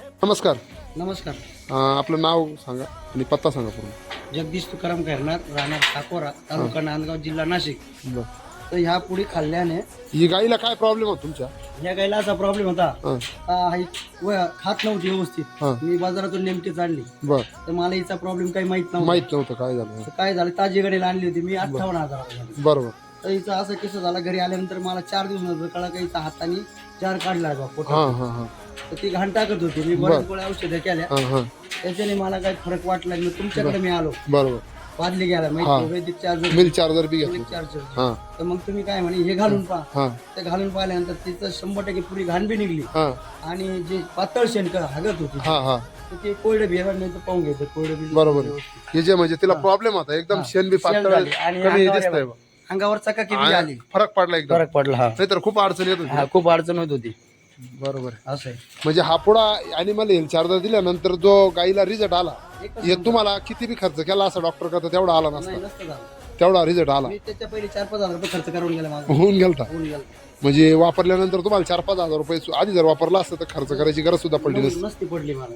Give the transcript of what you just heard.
नमस्कार. नमस्कार. आपलं नाव सांगा आणि पत्ता सांगा पूर्ण. जगदीश तुकाराम करणार, राहणार साकोरा, तालुका नांदगाव, जिल्हा नाशिक. बरं. तर ह्या पुढे खाल्ल्याने ही गाईला काय प्रॉब्लेम होता तुमच्या? या गायला असा प्रॉब्लेम होता. हां. ही खात नव्हती व्यवस्थित. हां. मी बाजारातून नेमकीच आणली, बर. तर मला हिचा प्रॉब्लेम काही माहित नव्हता. माहित नव्हतं काय झालं. तर काय झालं, ताजी गाडीला आणली होती मी 58,000. बरोबर. तर हिचा असं किस्सा झाला. घरी आल्यानंतर मला 4 दिवसानंतर कळलं की हिचा हाताने जार काढला बा हां पोटात. हां हां तर ती घाण टाकत होती. मी बरं. बऱ्याच गोळ्या औषधं केल्या, हां हां. त्याच्याने मला काही फरक वाटला नाही. मग तुमच्याकडे मी आलो, बरोबर. वाजले गेला हां. माहिती वैदिक चार्जर मिल चार्जर बी घेतलं. चार्जर. हां तर मग तुम्ही काय म्हणे हे घालून पहा. हां ते घालून पाहिल्यानंतर तिचं 100% पुरी घाण बी निघली. हां आणि जे पातळ शेणकर हागत होती हां हां. तर ते कोरडे बिहार नाही तर पाहून घ्यायचं कोरडे बी बरोबर. व्यवस्थित. हे जे म्हणजे तिला प्रॉब्लेम होता एकदम शेण बी शेण पातळ झाली आणि कमी अंगावर दिसतंय. अंगावर चकाकी बी आली. फरक पडला एकदम. फरक पडला. हा नाहीतर खूप अडचण येत होती. खूप अडचण होत होती. बरोबर आहे. असं आहे. म्हणजे हा पुढा ॲनिमल हेल्थ चार्जर दिल्यानंतर जो गाईला रिझल्ट आला, एकच हे तुम्हाला किती बी खर्च केला असं डॉक्टर करता तेवढा आला नाही नसता. नसतं झालं. तेवढा रिझल्ट आला. मी त्याच्या पहिले 4-5 हजार रुपये खर्च करून गेला माझा. होऊन गेलता. होऊन गेला. म्हणजे वापरल्यानंतर तुम्हाला 4-5 हजार रुपये आधी जर वापरला असतं तर खर्च करायची गरज सुद्धा पडली नसती. नसती पडली मला.